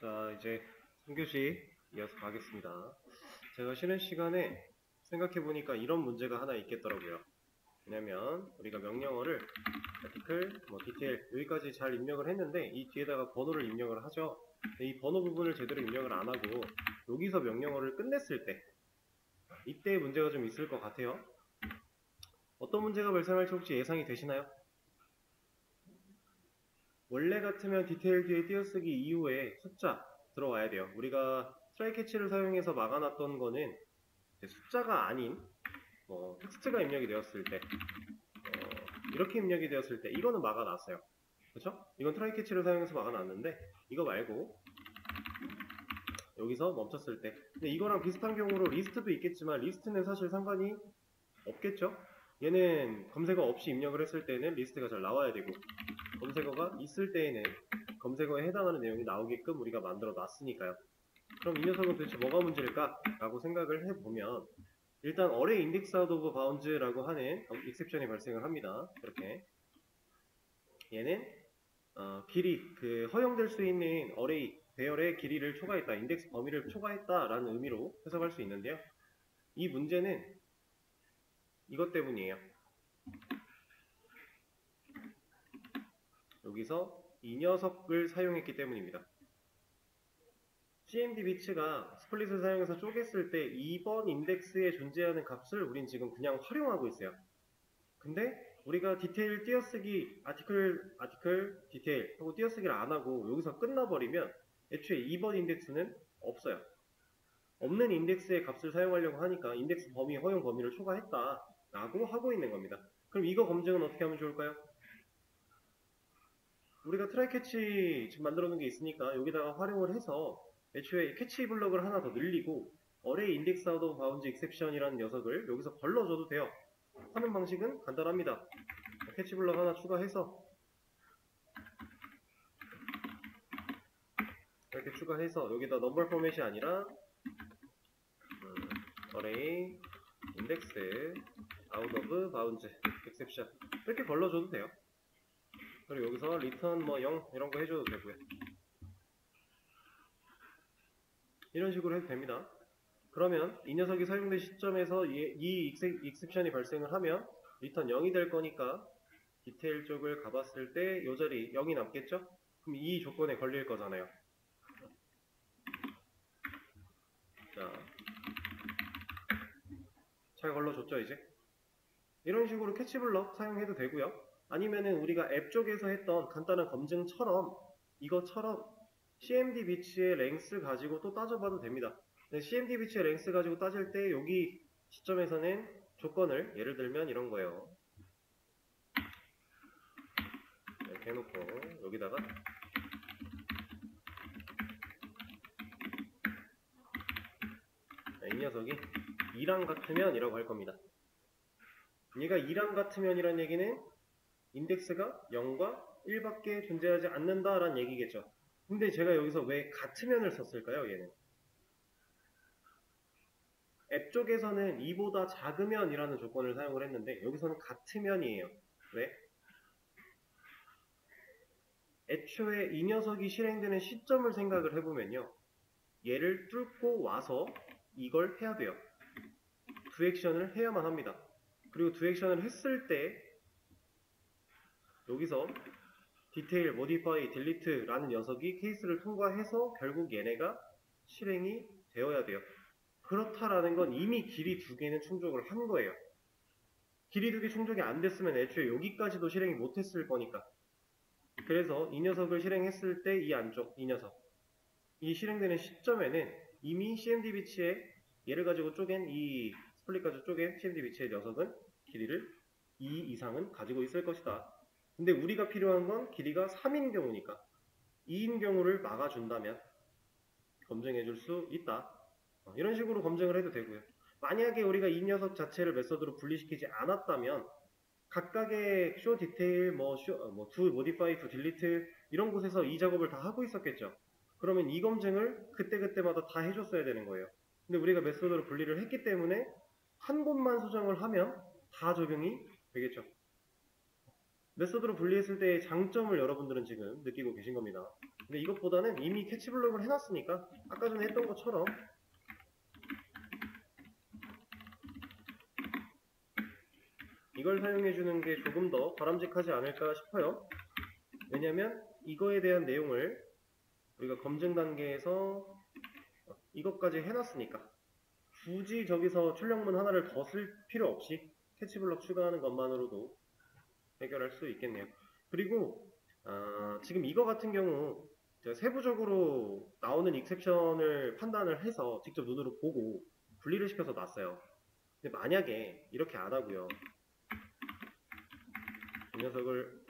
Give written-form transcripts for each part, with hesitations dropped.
자, 이제 3교시 이어서 가겠습니다. 제가 쉬는 시간에 생각해보니까 이런 문제가 하나 있겠더라고요. 왜냐면 우리가 명령어를 article, detail 여기까지 잘 입력을 했는데 이 뒤에다가 번호를 입력을 하죠. 근데 이 번호 부분을 제대로 입력을 안 하고 여기서 명령어를 끝냈을 때 이때 문제가 좀 있을 것 같아요. 어떤 문제가 발생할지 혹시 예상이 되시나요? 원래 같으면 디테일 뒤에 띄어쓰기 이후에 숫자 들어와야 돼요. 우리가 트라이 캐치를 사용해서 막아놨던 거는 숫자가 아닌 텍스트가 입력이 되었을 때 이렇게 입력이 되었을 때 이거는 막아놨어요. 그렇죠? 이건 트라이 캐치를 사용해서 막아놨는데 이거 말고 여기서 멈췄을 때 근데 이거랑 비슷한 경우로 리스트도 있겠지만 리스트는 사실 상관이 없겠죠? 얘는 검색어 없이 입력을 했을 때는 리스트가 잘 나와야 되고 검색어가 있을 때에는 검색어에 해당하는 내용이 나오게끔 우리가 만들어 놨으니까요. 그럼 이 녀석은 도대체 뭐가 문제일까? 라고 생각을 해보면 일단 array index out of bounds라고 하는 exception이 발생을 합니다. 이렇게 얘는 길이 허용될 수 있는 array 배열의 길이를 초과했다, 인덱스 범위를 초과했다라는 의미로 해석할 수 있는데요. 이 문제는 이것 때문이에요. 여기서 이 녀석을 사용했기 때문입니다. cmd 비츠가 스플릿을 사용해서 쪼갰을 때 2번 인덱스에 존재하는 값을 우린 지금 그냥 활용하고 있어요. 근데 우리가 디테일 띄어쓰기 아티클 디테일 하고 띄어쓰기를 안 하고 여기서 끝나버리면 애초에 2번 인덱스는 없어요. 없는 인덱스의 값을 사용하려고 하니까 인덱스 범위 허용 범위를 초과했다 라고 하고 있는 겁니다. 그럼 이거 검증은 어떻게 하면 좋을까요? 우리가 트라이 캐치 지금 만들어 놓은 게 있으니까 여기다가 활용을 해서 애초에 캐치 블럭을 하나 더 늘리고 array index out of bounds exception이라는 녀석을 여기서 걸러줘도 돼요. 하는 방식은 간단합니다. 캐치 블럭 하나 추가해서 이렇게 추가해서 여기다 넘버 포맷이 아니라 array index out of bounds exception 이렇게 걸러줘도 돼요. 그리고 여기서 return 0 이런 거 해줘도 되고요. 이런 식으로 해도 됩니다. 그러면 이 녀석이 사용된 시점에서 이 exception이 발생을 하면 return 0이 될 거니까 디테일 쪽을 가봤을 때 이 자리 0이 남겠죠? 그럼 이 조건에 걸릴 거잖아요. 자, 잘 걸러줬죠 이제? 이런 식으로 캐치블럭 사용해도 되고요. 아니면은 우리가 앱 쪽에서 했던 간단한 검증처럼 이것처럼 cmd 비치의 랭스 가지고 또 따져봐도 됩니다. cmd 비치의 랭스 가지고 따질 때 여기 시점에서는 조건을 예를 들면 이런 거예요. 이렇게 해놓고 여기다가 이 녀석이 2랑 같으면 이라고 할 겁니다. 얘가 2랑 같으면 이란 얘기는 인덱스가 0과 1밖에 존재하지 않는다라는 얘기겠죠. 근데 제가 여기서 왜 같으면을 썼을까요? 얘는 앱 쪽에서는 2보다 작으면 이라는 조건을 사용을 했는데 여기서는 같으면이에요. 왜? 애초에 이 녀석이 실행되는 시점을 생각을 해보면요. 얘를 뚫고 와서 이걸 해야 돼요. 두 액션을 해야만 합니다. 그리고 두 액션을 했을 때 여기서 디테일, modify, delete라는 녀석이 케이스를 통과해서 결국 얘네가 실행이 되어야 돼요. 그렇다라는 건 이미 길이 두 개는 충족을 한 거예요. 길이 두 개 충족이 안 됐으면 애초에 여기까지도 실행이 못했을 거니까. 그래서 이 녀석을 실행했을 때 이 안쪽, 이 녀석 이 실행되는 시점에는 이미 cmd 비치의 얘를 가지고 쪼갠 이 스플릿 가지고 쪼갠 cmd 비치의 녀석은 길이를 2 이상은 가지고 있을 것이다. 근데 우리가 필요한 건 길이가 3인 경우니까 2인 경우를 막아준다면 검증해 줄 수 있다. 이런 식으로 검증을 해도 되고요. 만약에 우리가 이 녀석 자체를 메서드로 분리시키지 않았다면 각각의 show detail, to modify, to delete 이런 곳에서 이 작업을 다 하고 있었겠죠. 그러면 이 검증을 그때그때마다 다 해줬어야 되는 거예요. 근데 우리가 메서드로 분리를 했기 때문에 한 곳만 수정을 하면 다 적용이 되겠죠. 메소드로 분리했을 때의 장점을 여러분들은 지금 느끼고 계신 겁니다. 근데 이것보다는 이미 캐치 블럭을 해놨으니까 아까 전에 했던 것처럼 이걸 사용해주는 게 조금 더 바람직하지 않을까 싶어요. 왜냐면 이거에 대한 내용을 우리가 검증 단계에서 이것까지 해놨으니까 굳이 저기서 출력문 하나를 더 쓸 필요 없이 캐치블럭 추가하는 것만으로도 해결할 수 있겠네요. 그리고 지금 이거 같은 경우 제가 세부적으로 나오는 익셉션을 판단을 해서 직접 눈으로 보고 분리를 시켜서 놨어요. 근데 만약에 이렇게 안 하고요. 이 녀석을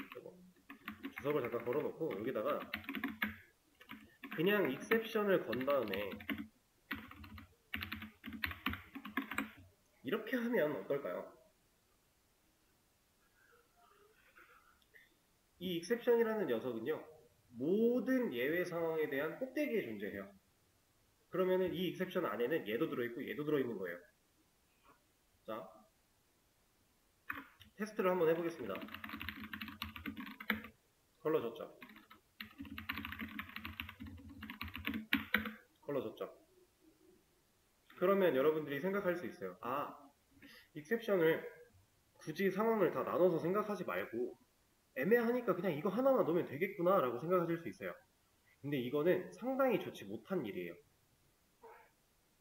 주석을 잠깐 걸어놓고 여기다가 그냥 익셉션을 건 다음에 이렇게 하면 어떨까요? 이 익셉션이라는 녀석은요, 모든 예외 상황에 대한 꼭대기에 존재해요. 그러면은 이 익셉션 안에는 얘도 들어있고 얘도 들어있는 거예요. 자, 테스트를 한번 해보겠습니다. 걸러졌죠? 걸러졌죠? 그러면 여러분들이 생각할 수 있어요. 익셉션을 굳이 상황을 다 나눠서 생각하지 말고 애매하니까 그냥 이거 하나만 넣으면 되겠구나 라고 생각하실 수 있어요. 근데 이거는 상당히 좋지 못한 일이에요.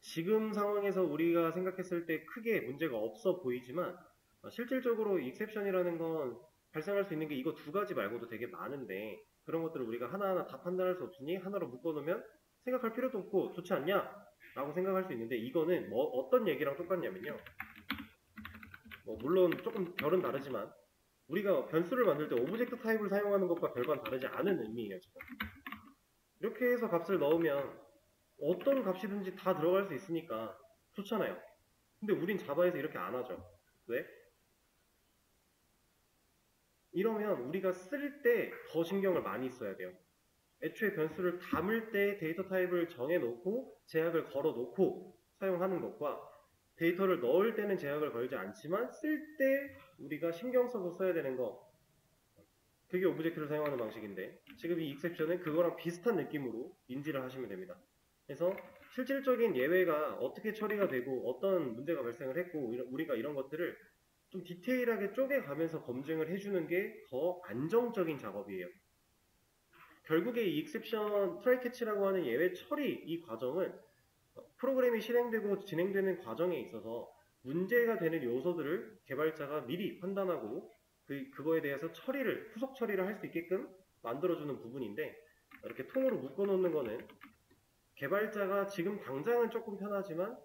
지금 상황에서 우리가 생각했을 때 크게 문제가 없어 보이지만 실질적으로 익셉션이라는 건 발생할 수 있는 게 이거 두 가지 말고도 되게 많은데 그런 것들을 우리가 하나하나 다 판단할 수 없으니 하나로 묶어놓으면 생각할 필요도 없고 좋지 않냐? 라고 생각할 수 있는데 이거는 어떤 얘기랑 똑같냐면요. 물론 조금 결은 다르지만 우리가 변수를 만들 때 오브젝트 타입을 사용하는 것과 별반 다르지 않은 의미예요. 지금. 이렇게 해서 값을 넣으면 어떤 값이든지 다 들어갈 수 있으니까 좋잖아요. 근데 우린 자바에서 이렇게 안 하죠. 왜? 이러면 우리가 쓸 때 더 신경을 많이 써야 돼요. 애초에 변수를 담을 때 데이터 타입을 정해놓고 제약을 걸어놓고 사용하는 것과 데이터를 넣을 때는 제약을 걸지 않지만 쓸 때 우리가 신경 써서 써야 되는 거, 그게 오브젝트를 사용하는 방식인데 지금 이 익셉션은 그거랑 비슷한 느낌으로 인지를 하시면 됩니다. 그래서 실질적인 예외가 어떻게 처리가 되고 어떤 문제가 발생을 했고 우리가 이런 것들을 좀 디테일하게 쪼개가면서 검증을 해주는 게 더 안정적인 작업이에요. 결국에 이 익셉션 트라이 캐치라고 하는 예외 처리 이 과정은 프로그램이 실행되고 진행되는 과정에 있어서 문제가 되는 요소들을 개발자가 미리 판단하고 그거에 대해서 후속 처리를 할 수 있게끔 만들어주는 부분인데 이렇게 통으로 묶어놓는 거는 개발자가 지금 당장은 조금 편하지만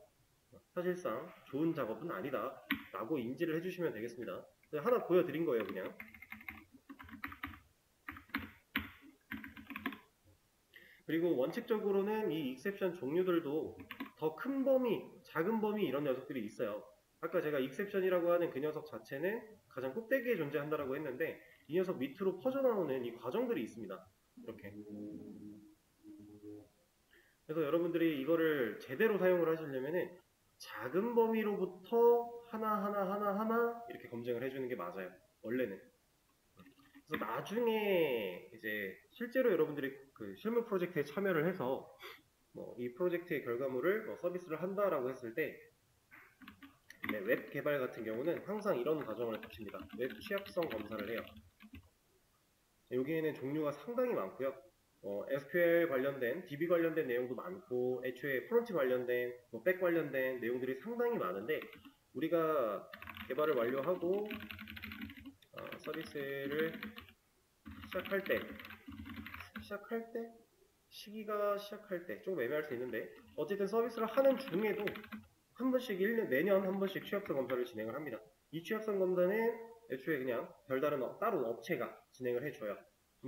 사실상 좋은 작업은 아니다 라고 인지를 해주시면 되겠습니다. 하나 보여드린 거예요 그냥. 그리고 원칙적으로는 이 익셉션 종류들도 더 큰 범위, 작은 범위 이런 녀석들이 있어요. 아까 제가 익셉션이라고 하는 그 녀석 자체는 가장 꼭대기에 존재한다라고 했는데 이 녀석 밑으로 퍼져나오는 이 과정들이 있습니다. 이렇게. 그래서 여러분들이 이거를 제대로 사용을 하시려면은 작은 범위로부터 하나 이렇게 검증을 해주는 게 맞아요. 원래는. 그래서 나중에 이제 실제로 여러분들이 그 실무 프로젝트에 참여를 해서 이 프로젝트의 결과물을 서비스를 한다라고 했을 때 웹 개발 같은 경우는 항상 이런 과정을 거칩니다. 웹 취약성 검사를 해요. 여기에는 종류가 상당히 많고요. SQL 관련된, DB 관련된 내용도 많고 애초에 프론트 관련된, 백 관련된 내용들이 상당히 많은데 우리가 개발을 완료하고 서비스를 시기가 시작할 때 조금 애매할 수 있는데 어쨌든 서비스를 하는 중에도 한 번씩 매년 한 번씩 취약성 검사를 진행을 합니다. 이 취약성 검사는 애초에 그냥 별다른 따로 업체가 진행을 해줘요.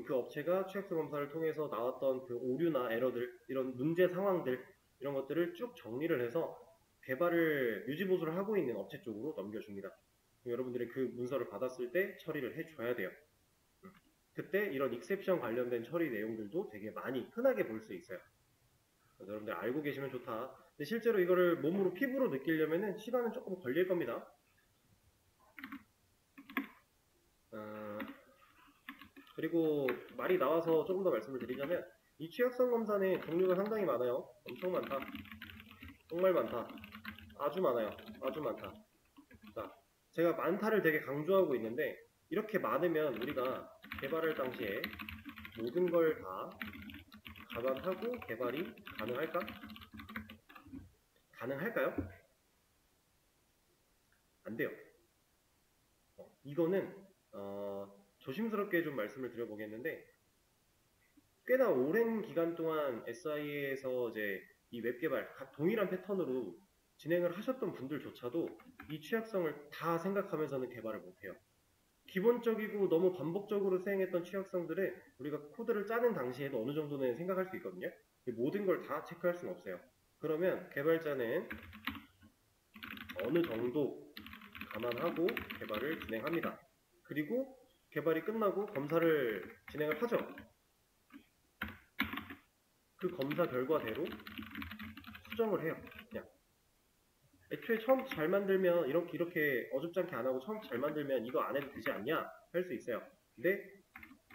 그 업체가 취약성 검사를 통해서 나왔던 그 오류나 에러들, 이런 문제 상황들 이런 것들을 쭉 정리를 해서 개발을 유지보수를 하고 있는 업체 쪽으로 넘겨줍니다. 여러분들이 그 문서를 받았을 때 처리를 해줘야 돼요. 그때 이런 익셉션 관련된 처리 내용들도 되게 많이 흔하게 볼 수 있어요. 여러분들 알고 계시면 좋다. 근데 실제로 이거를 몸으로 피부로 느끼려면 시간은 조금 걸릴 겁니다. 그리고 말이 나와서 조금 더 말씀을 드리자면 이 취약성 검사는 종류가 상당히 많아요. 엄청 많다. 정말 많다. 아주 많아요. 아주 많다. 자, 제가 많다를 되게 강조하고 있는데 이렇게 많으면 우리가 개발할 당시에 모든 걸 다 감안하고 개발이 가능할까? 가능할까요? 안 돼요. 이거는 조심스럽게 좀 말씀을 드려보겠는데 꽤나 오랜 기간 동안 SI에서 이제 이 웹 개발 각 동일한 패턴으로 진행을 하셨던 분들조차도 이 취약성을 다 생각하면서는 개발을 못해요. 기본적이고 너무 반복적으로 수행했던 취약성들은 우리가 코드를 짜는 당시에도 어느 정도는 생각할 수 있거든요. 모든 걸 다 체크할 수는 없어요. 그러면 개발자는 어느 정도 감안하고 개발을 진행합니다. 그리고 개발이 끝나고 검사를 진행을 하죠. 그 검사 결과대로 수정을 해요. 그냥 애초에 처음부터 잘 만들면 이렇게 어줍지 않게 안 하고 처음부터 잘 만들면 이거 안 해도 되지 않냐 할 수 있어요. 근데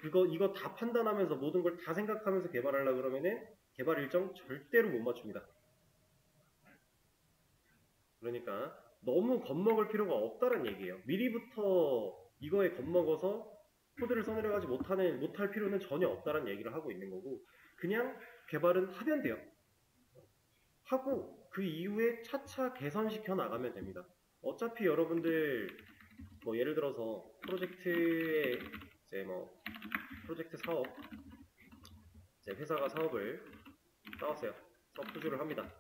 이거 다 판단하면서 모든 걸 다 생각하면서 개발하려고 그러면은 개발 일정 절대로 못 맞춥니다. 그러니까 너무 겁먹을 필요가 없다는 얘기예요. 미리부터 이거에 겁먹어서 코드를 써내려가지 못할 필요는 전혀 없다는 얘기를 하고 있는 거고 그냥 개발은 하면 돼요. 하고 그 이후에 차차 개선시켜 나가면 됩니다. 어차피 여러분들 뭐 예를 들어서 프로젝트에 이제 뭐 프로젝트 사업 이제 회사가 사업을 따왔어요. 사업 투주를 합니다.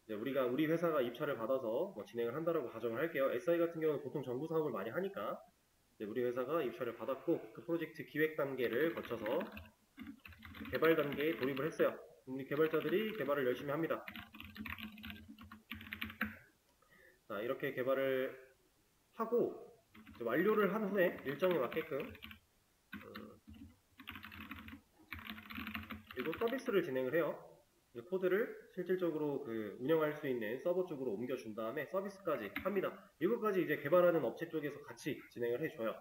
이제 우리 회사가 입찰을 받아서 뭐 진행을 한다라고 가정을 할게요. SI 같은 경우는 보통 정부 사업을 많이 하니까 이제 우리 회사가 입찰을 받았고 그 프로젝트 기획 단계를 거쳐서 개발 단계에 돌입을 했어요. 우리 개발자들이 개발을 열심히 합니다. 자, 이렇게 개발을 하고 완료를 한 후에 일정에 맞게끔 그리고 서비스를 진행을 해요. 코드를 실질적으로 운영할 수 있는 서버 쪽으로 옮겨준 다음에 서비스까지 합니다. 이것까지 이제 개발하는 업체 쪽에서 같이 진행을 해줘요.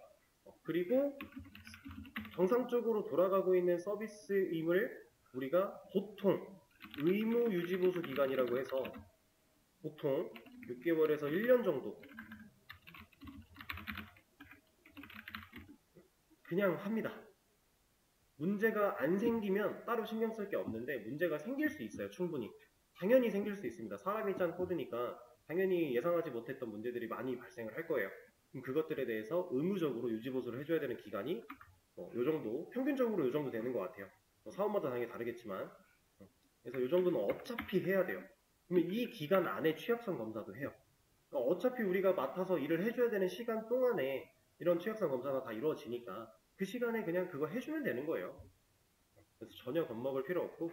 그리고 정상적으로 돌아가고 있는 서비스임을 우리가 보통 의무 유지 보수 기간이라고 해서 보통 6개월에서 1년 정도 그냥 합니다. 문제가 안 생기면 따로 신경 쓸 게 없는데 문제가 생길 수 있어요. 충분히. 당연히 생길 수 있습니다. 사람이 짠 코드니까 당연히 예상하지 못했던 문제들이 많이 발생을 할 거예요. 그럼 그것들에 대해서 의무적으로 유지보수를 해줘야 되는 기간이 요 정도, 평균적으로 요 정도 되는 것 같아요. 사업마다 당연히 다르겠지만 그래서 요 정도는 어차피 해야 돼요. 그러면 이 기간 안에 취약성 검사도 해요. 그러니까 어차피 우리가 맡아서 일을 해줘야 되는 시간 동안에 이런 취약성 검사가 다 이루어지니까 그 시간에 그냥 그거 해주면 되는 거예요. 그래서 전혀 겁먹을 필요 없고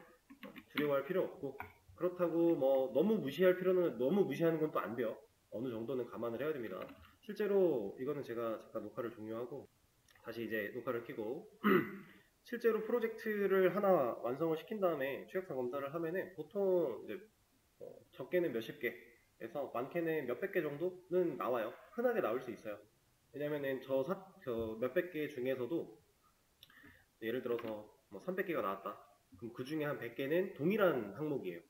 두려워할 필요 없고 그렇다고 뭐 너무 무시하는 건 또 안 돼요. 어느 정도는 감안을 해야 됩니다. 실제로 이거는 제가 잠깐 녹화를 종료하고 다시 이제 녹화를 켜고 실제로 프로젝트를 하나 완성을 시킨 다음에 취약성 검사를 하면은 보통 이제 적게는 몇십 개에서 많게는 몇백 개 정도는 나와요. 흔하게 나올 수 있어요. 왜냐면은 저 몇백 개 중에서도 예를 들어서 뭐 300개가 나왔다. 그럼 그 중에 한 100개는 동일한 항목이에요.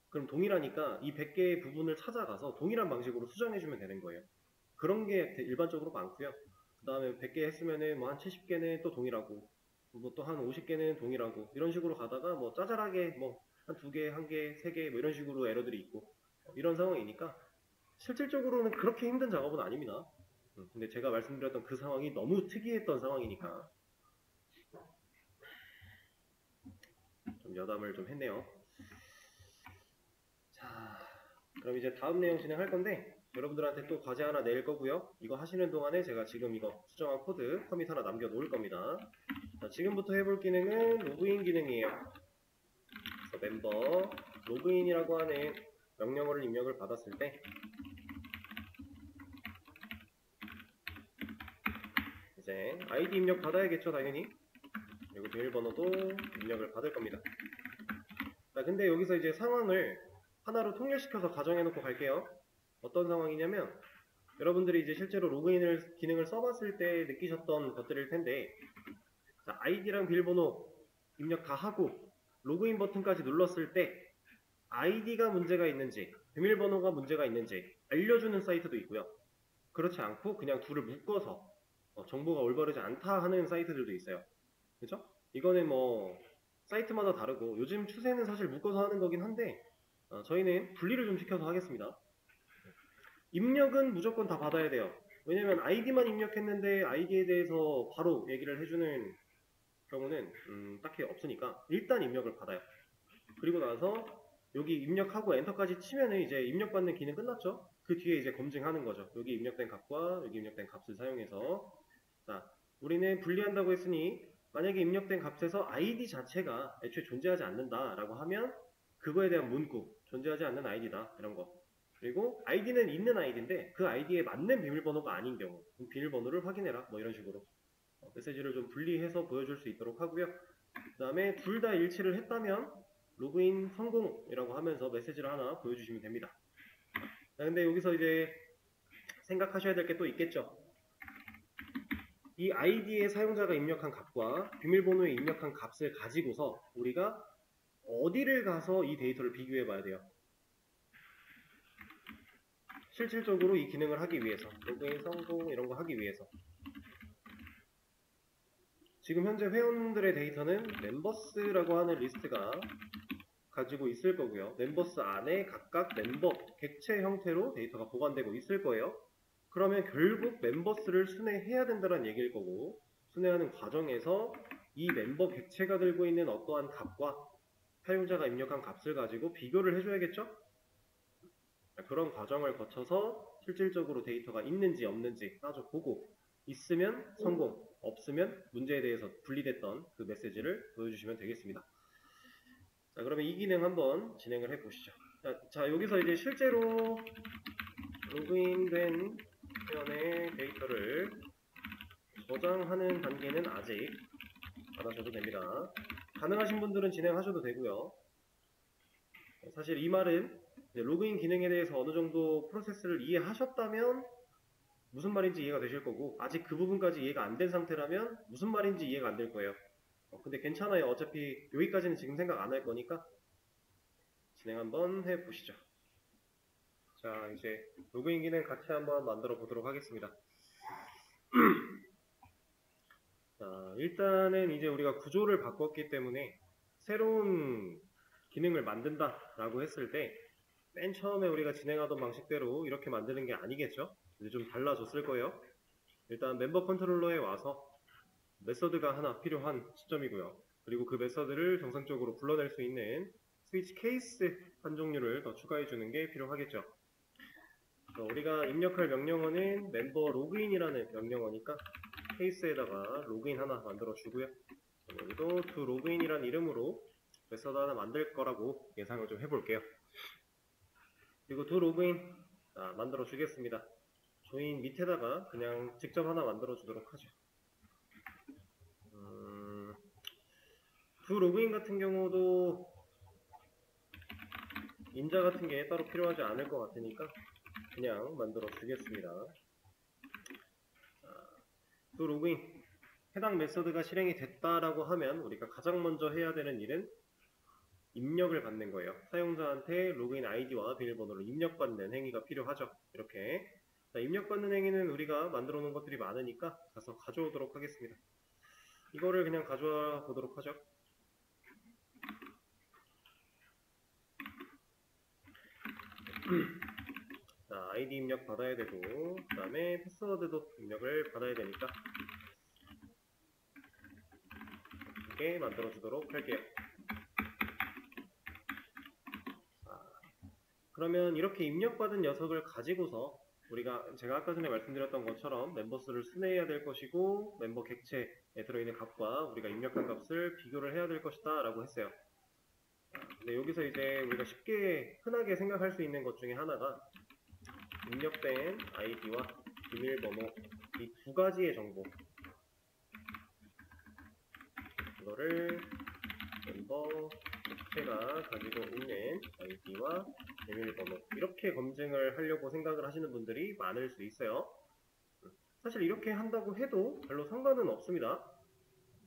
그럼 동일하니까 이 100개의 부분을 찾아가서 동일한 방식으로 수정해주면 되는 거예요. 그런 게 일반적으로 많고요. 그 다음에 100개 했으면은 뭐 한 70개는 또 동일하고 뭐 또 한 50개는 동일하고 이런 식으로 가다가 뭐 짜잘하게 뭐 한 2개, 1개, 3개 뭐 이런 식으로 에러들이 있고 이런 상황이니까 실질적으로는 그렇게 힘든 작업은 아닙니다. 근데 제가 말씀드렸던 그 상황이 너무 특이했던 상황이니까 좀 여담을 좀 했네요. 자, 그럼 이제 다음 내용 진행할 건데 여러분들한테 또 과제 하나 낼 거고요. 이거 하시는 동안에 제가 지금 이거 수정한 코드 커밋 하나 남겨 놓을 겁니다. 자, 지금부터 해볼 기능은 로그인 기능이에요. 그래서 멤버 로그인이라고 하는 명령어를 입력을 받았을 때 이제 아이디 입력 받아야겠죠, 당연히. 그리고 비밀번호도 입력을 받을 겁니다. 자, 근데 여기서 이제 상황을 하나로 통일시켜서 가정해놓고 갈게요. 어떤 상황이냐면 여러분들이 이제 실제로 로그인을 기능을 써봤을 때 느끼셨던 것들일 텐데 자, 아이디랑 비밀번호 입력 다 하고 로그인 버튼까지 눌렀을 때 아이디가 문제가 있는지 비밀번호가 문제가 있는지 알려주는 사이트도 있고요. 그렇지 않고 그냥 둘을 묶어서 정보가 올바르지 않다 하는 사이트들도 있어요. 그죠? 이거는 뭐 사이트마다 다르고 요즘 추세는 사실 묶어서 하는 거긴 한데 저희는 분리를 좀 시켜서 하겠습니다. 입력은 무조건 다 받아야 돼요. 왜냐면 아이디만 입력했는데 아이디에 대해서 바로 얘기를 해주는 경우는 딱히 없으니까 일단 입력을 받아요. 그리고 나서 여기 입력하고 엔터까지 치면은 이제 입력받는 기능 끝났죠? 그 뒤에 이제 검증하는 거죠. 여기 입력된 값과 여기 입력된 값을 사용해서 자, 우리는 분리한다고 했으니 만약에 입력된 값에서 아이디 자체가 애초에 존재하지 않는다라고 하면 그거에 대한 문구, 존재하지 않는 아이디다 이런 거. 그리고 아이디는 있는 아이디인데 그 아이디에 맞는 비밀번호가 아닌 경우 그럼 비밀번호를 확인해라 뭐 이런 식으로 메시지를 좀 분리해서 보여줄 수 있도록 하고요. 그 다음에 둘 다 일치를 했다면 로그인 성공이라고 하면서 메시지를 하나 보여주시면 됩니다. 자, 근데 여기서 이제 생각하셔야 될 게 또 있겠죠. 이 아이디에 사용자가 입력한 값과 비밀번호에 입력한 값을 가지고서 우리가 어디를 가서 이 데이터를 비교해 봐야 돼요. 실질적으로 이 기능을 하기 위해서 로그인 성공 이런 거 하기 위해서 지금 현재 회원들의 데이터는 멤버스라고 하는 리스트가 가지고 있을 거고요. 멤버스 안에 각각 멤버 객체 형태로 데이터가 보관되고 있을 거예요. 그러면 결국 멤버스를 순회해야 된다는 얘기일 거고 순회하는 과정에서 이 멤버 객체가 들고 있는 어떠한 값과 사용자가 입력한 값을 가지고 비교를 해줘야겠죠? 그런 과정을 거쳐서 실질적으로 데이터가 있는지 없는지 따져보고 있으면 성공, 없으면 문제에 대해서 분리됐던 그 메시지를 보여주시면 되겠습니다. 자, 그러면 이 기능 한번 진행을 해 보시죠. 자, 여기서 이제 실제로 로그인된 회원의 데이터를 저장하는 단계는 아직 안 하셔도 됩니다. 가능하신 분들은 진행하셔도 되고요. 사실 이 말은 로그인 기능에 대해서 어느 정도 프로세스를 이해하셨다면 무슨 말인지 이해가 되실 거고 아직 그 부분까지 이해가 안 된 상태라면 무슨 말인지 이해가 안 될 거예요. 근데 괜찮아요. 어차피 여기까지는 지금 생각 안 할 거니까 진행 한번 해보시죠. 자, 이제 로그인 기능 같이 한번 만들어 보도록 하겠습니다. 자, 일단은 이제 우리가 구조를 바꿨기 때문에 새로운 기능을 만든다 라고 했을 때 맨 처음에 우리가 진행하던 방식대로 이렇게 만드는 게 아니겠죠? 이제 좀 달라졌을 거예요. 일단 멤버 컨트롤러에 와서 메서드가 하나 필요한 시점이고요. 그리고 그 메서드를 정상적으로 불러낼 수 있는 스위치 케이스 한 종류를 더 추가해 주는 게 필요하겠죠. 우리가 입력할 명령어는 멤버 로그인이라는 명령어니까 케이스에다가 로그인 하나 만들어 주고요. 여기도 to 로그인이라는 이름으로 메서드 하나 만들 거라고 예상을 좀 해볼게요. 그리고 to 로그인 만들어 주겠습니다. 조인 밑에다가 그냥 직접 하나 만들어 주도록 하죠. to 로그인 같은 경우도 인자 같은 게 따로 필요하지 않을 것 같으니까 그냥 만들어 주겠습니다. to 로그인 해당 메서드가 실행이 됐다라고 하면 우리가 가장 먼저 해야 되는 일은 입력을 받는 거예요. 사용자한테 로그인 아이디와 비밀번호를 입력받는 행위가 필요하죠. 이렇게 자, 입력받는 행위는 우리가 만들어 놓은 것들이 많으니까 가서 가져오도록 하겠습니다. 이거를 그냥 가져와 보도록 하죠. 자, 아이디 입력 받아야 되고 그 다음에 패스워드도 입력을 받아야 되니까 이렇게 만들어 주도록 할게요. 그러면 이렇게 입력받은 녀석을 가지고서 우리가 제가 아까 전에 말씀드렸던 것처럼 멤버스를 순회해야 될 것이고 멤버 객체에 들어있는 값과 우리가 입력한 값을 비교를 해야 될 것이다 라고 했어요. 근데 여기서 이제 우리가 쉽게 흔하게 생각할 수 있는 것 중에 하나가 입력된 아이디와 비밀번호 이 두 가지의 정보 이거를 멤버 객체가 가지고 있는 아이디와 비밀번호 이렇게 검증을 하려고 생각을 하시는 분들이 많을 수 있어요. 사실 이렇게 한다고 해도 별로 상관은 없습니다.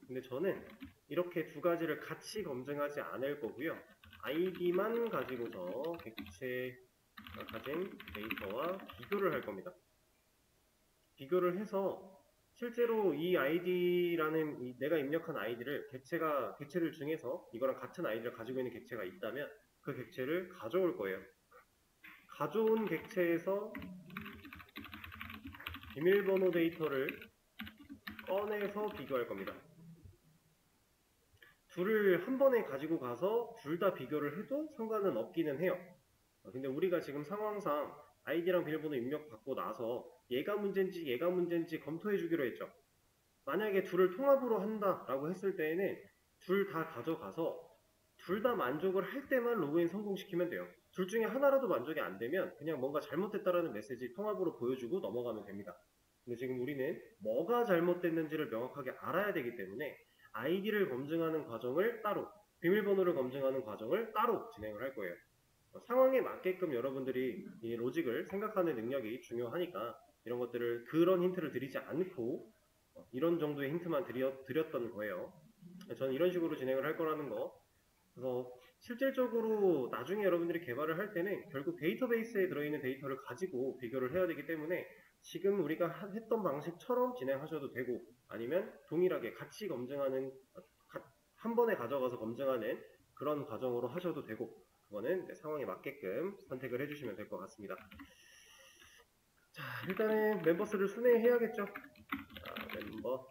근데 저는 이렇게 두 가지를 같이 검증하지 않을 거고요. id만 가지고서 객체가 가진 데이터와 비교를 할 겁니다. 비교를 해서 실제로 이 id라는 내가 입력한 id를 객체를 중에서 이거랑 같은 id를 가지고 있는 객체가 있다면 그 객체를 가져올 거예요. 가져온 객체에서 비밀번호 데이터를 꺼내서 비교할 겁니다. 둘을 한 번에 가지고 가서 둘 다 비교를 해도 상관은 없기는 해요. 근데 우리가 지금 상황상 아이디랑 비밀번호 입력받고 나서 얘가 문제인지 검토해 주기로 했죠. 만약에 둘을 통합으로 한다라고 했을 때에는 둘 다 가져가서 둘 다 만족을 할 때만 로그인 성공시키면 돼요. 둘 중에 하나라도 만족이 안 되면 그냥 뭔가 잘못됐다라는 메시지 통합으로 보여주고 넘어가면 됩니다. 근데 지금 우리는 뭐가 잘못됐는지를 명확하게 알아야 되기 때문에 아이디를 검증하는 과정을 따로, 비밀번호를 검증하는 과정을 따로 진행을 할 거예요. 상황에 맞게끔 여러분들이 이 로직을 생각하는 능력이 중요하니까 이런 것들을 그런 힌트를 드리지 않고 이런 정도의 힌트만 드렸던 거예요. 저는 이런 식으로 진행을 할 거라는 거. 그래서 실질적으로 나중에 여러분들이 개발을 할 때는 결국 데이터베이스에 들어있는 데이터를 가지고 비교를 해야 되기 때문에 지금 우리가 했던 방식처럼 진행하셔도 되고 아니면 동일하게 같이 검증하는 한 번에 가져가서 검증하는 그런 과정으로 하셔도 되고 그거는 상황에 맞게끔 선택을 해주시면 될 것 같습니다. 자, 일단은 멤버스를 순회해야겠죠. 자, 멤버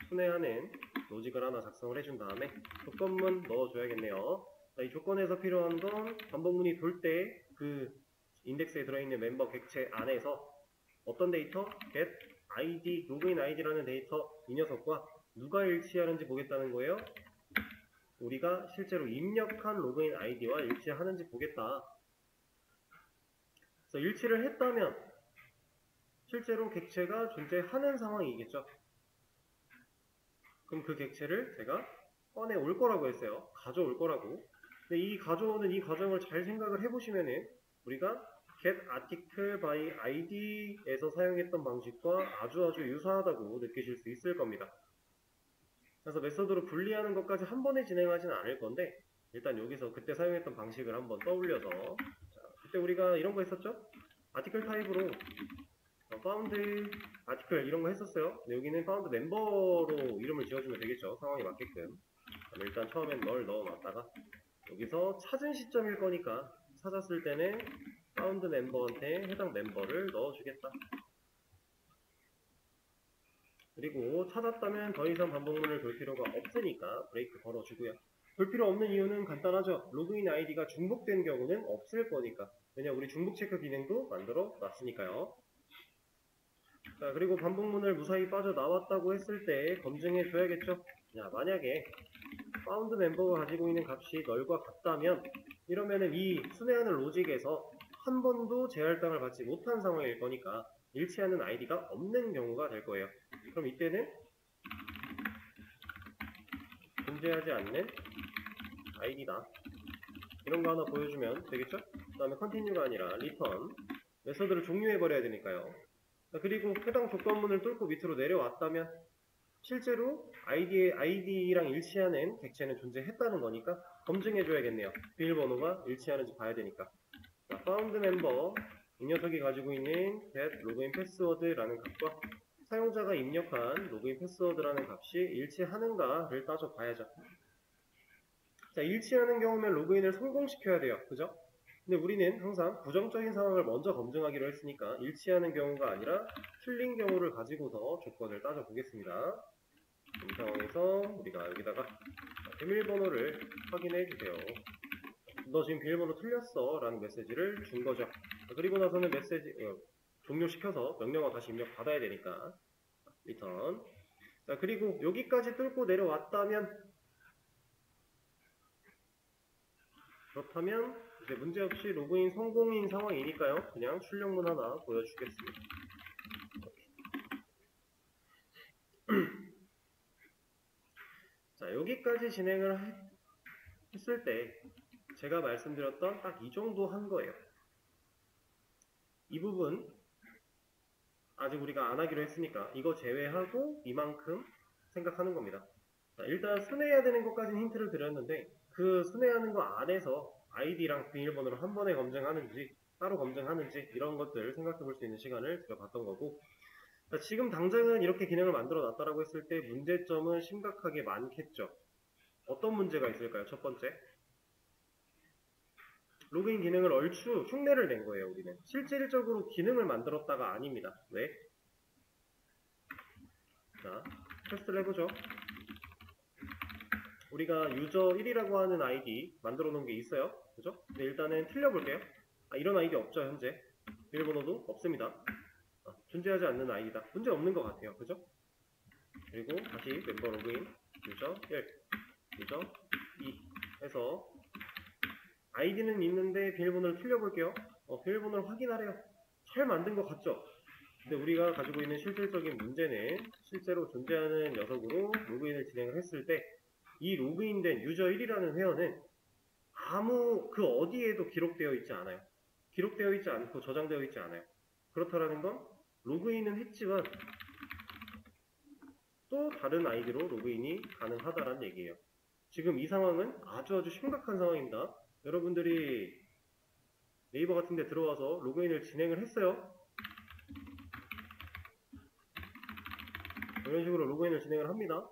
순회하는 로직을 하나 작성을 해준 다음에 조건문 넣어줘야겠네요. 자, 이 조건에서 필요한 건 반복문이 돌 때 그 인덱스에 들어있는 멤버 객체 안에서 어떤 데이터? get id, 로그인 id라는 데이터 이 녀석과 누가 일치하는지 보겠다는 거예요. 우리가 실제로 입력한 로그인 id와 일치하는지 보겠다. 그래서 일치를 했다면 실제로 객체가 존재하는 상황이겠죠. 그럼 그 객체를 제가 꺼내 올 거라고 했어요. 가져올 거라고. 근데 이 가져오는 이 과정을 잘 생각을 해보시면은 우리가 get article by id에서 사용했던 방식과 아주 유사하다고 느끼실 수 있을 겁니다. 그래서 메서드로 분리하는 것까지 한 번에 진행하진 않을 건데 일단 여기서 그때 사용했던 방식을 한번 떠올려서 자, 그때 우리가 이런 거 했었죠? 아티클 타입으로 found article 이런 거 했었어요. 근데 여기는 found 멤버로 이름을 지어주면 되겠죠. 상황에 맞게끔. 일단 처음엔 널 넣어놨다가 여기서 찾은 시점일 거니까 찾았을 때는 found 멤버한테 해당 멤버를 넣어주겠다. 그리고 찾았다면 더 이상 반복문을 돌 필요가 없으니까 브레이크 걸어주고요. 볼 필요 없는 이유는 간단하죠. 로그인 아이디가 중복된 경우는 없을 거니까. 왜냐 우리 중복 체크 기능도 만들어 놨으니까요. 자, 그리고 반복문을 무사히 빠져나왔다고 했을 때 검증해 줘야겠죠. 자, 만약에 found 멤버가 가지고 있는 값이 널과 같다면 이러면은 이 순회하는 로직에서 한 번도 재할당을 받지 못한 상황일 거니까 일치하는 아이디가 없는 경우가 될 거예요. 그럼 이때는 존재하지 않는 아이디다. 이런 거 하나 보여주면 되겠죠? 그 다음에 continue가 아니라 return 메서드를 종료해버려야 되니까요. 그리고 해당 조건문을 뚫고 밑으로 내려왔다면 실제로 id랑 일치하는 객체는 존재했다는 거니까 검증해줘야겠네요. 비밀번호가 일치하는지 봐야 되니까. 자, found member 이 녀석이 가지고 있는 get login password라는 값과 사용자가 입력한 로그인 패스워드라는 값이 일치하는가를 따져봐야죠. 자, 일치하는 경우면 로그인을 성공시켜야 돼요. 그죠? 근데 우리는 항상 부정적인 상황을 먼저 검증하기로 했으니까 일치하는 경우가 아니라 틀린 경우를 가지고서 조건을 따져보겠습니다. 이 상황에서 우리가 여기다가 비밀번호를 확인해 주세요. 너 지금 비밀번호 틀렸어 라는 메시지를 준 거죠. 그리고 나서는 메시지 종료시켜서 명령어 다시 입력 받아야 되니까 리턴. 자, 그리고 여기까지 뚫고 내려왔다면 그렇다면 이제 문제없이 로그인 성공인 상황이니까요. 그냥 출력문 하나 보여주겠습니다. 자, 여기까지 진행을 했을 때 제가 말씀드렸던 딱 이 정도 한 거예요. 이 부분 아직 우리가 안 하기로 했으니까 이거 제외하고 이만큼 생각하는 겁니다. 자, 일단 순회해야 되는 것까지는 힌트를 드렸는데 그 순회하는 거 안에서 아이디랑 비밀번호를 한 번에 검증하는지 따로 검증하는지 이런 것들 생각해 볼 수 있는 시간을 드려봤던 거고, 자, 지금 당장은 이렇게 기능을 만들어 놨다라고 했을 때 문제점은 심각하게 많겠죠. 어떤 문제가 있을까요? 첫 번째, 로그인 기능을 얼추 흉내를 낸 거예요. 우리는 실질적으로 기능을 만들었다가 아닙니다. 왜? 자, 테스트를 해보죠. 우리가 유저 1이라고 하는 아이디 만들어 놓은 게 있어요. 그죠? 근데 일단은 틀려볼게요. 이런 아이디 없죠, 현재. 비밀번호도 없습니다. 존재하지 않는 아이디다. 문제 없는 것 같아요. 그죠? 그리고 다시 멤버 로그인, 유저 1, 유저 2 해서 아이디는 있는데 비밀번호를 틀려볼게요. 비밀번호를 확인하래요. 잘 만든 것 같죠? 근데 우리가 가지고 있는 실질적인 문제는 실제로 존재하는 녀석으로 로그인을 진행을 했을 때 이 로그인된 유저 1이라는 회원은 아무 그 어디에도 기록되어 있지 않아요. 기록되어 있지 않고 저장되어 있지 않아요. 그렇다라는 건 로그인은 했지만 또 다른 아이디로 로그인이 가능하다라는 얘기예요. 지금 이 상황은 아주 심각한 상황입니다. 여러분들이 네이버 같은 데 들어와서 로그인을 진행을 했어요. 이런 식으로 로그인을 진행을 합니다.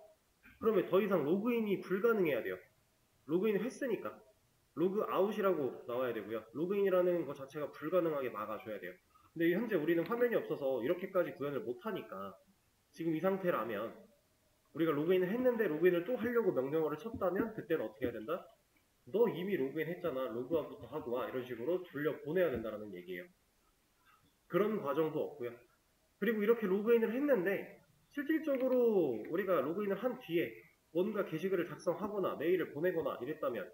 그러면 더 이상 로그인이 불가능해야 돼요. 로그인을 했으니까. 로그아웃이라고 나와야 되고요. 로그인이라는 것 자체가 불가능하게 막아줘야 돼요. 근데 현재 우리는 화면이 없어서 이렇게까지 구현을 못하니까 지금 이 상태라면 우리가 로그인을 했는데 로그인을 또 하려고 명령어를 쳤다면 그때는 어떻게 해야 된다? 너 이미 로그인 했잖아. 로그아웃부터 하고 와. 이런 식으로 돌려보내야 된다는 얘기예요. 그런 과정도 없고요. 그리고 이렇게 로그인을 했는데 실질적으로 우리가 로그인을 한 뒤에 뭔가 게시글을 작성하거나 메일을 보내거나 이랬다면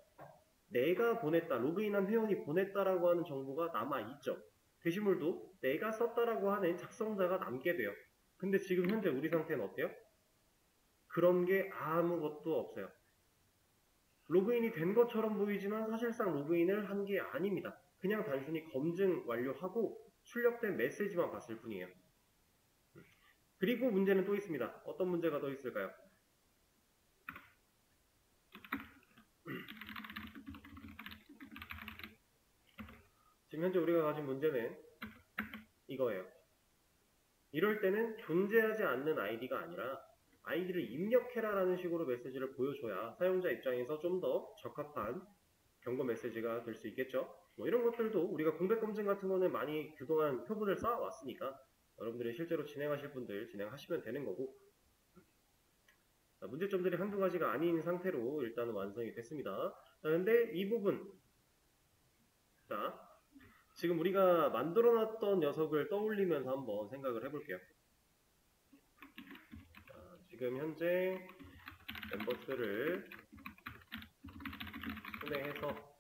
내가 보냈다, 로그인한 회원이 보냈다라고 하는 정보가 남아있죠. 게시물도 내가 썼다라고 하는 작성자가 남게 돼요. 근데 지금 현재 우리 상태는 어때요? 그런 게 아무것도 없어요. 로그인이 된 것처럼 보이지만 사실상 로그인을 한 게 아닙니다. 그냥 단순히 검증 완료하고 출력된 메시지만 봤을 뿐이에요. 그리고 문제는 또 있습니다. 어떤 문제가 더 있을까요? 지금 현재 우리가 가진 문제는 이거예요. 이럴 때는 존재하지 않는 아이디가 아니라 아이디를 입력해라 라는 식으로 메시지를 보여줘야 사용자 입장에서 좀 더 적합한 경고 메시지가 될 수 있겠죠. 뭐 이런 것들도 우리가 공백 검증 같은 거는 많이 그동안 표본을 쌓아왔으니까 여러분들이 실제로 진행하실 분들 진행하시면 되는 거고, 문제점들이 한두 가지가 아닌 상태로 일단은 완성이 됐습니다. 자, 근데 이 부분, 자, 지금 우리가 만들어놨던 녀석을 떠올리면서 한번 생각을 해볼게요. 자, 지금 현재 멤버스를 분해해서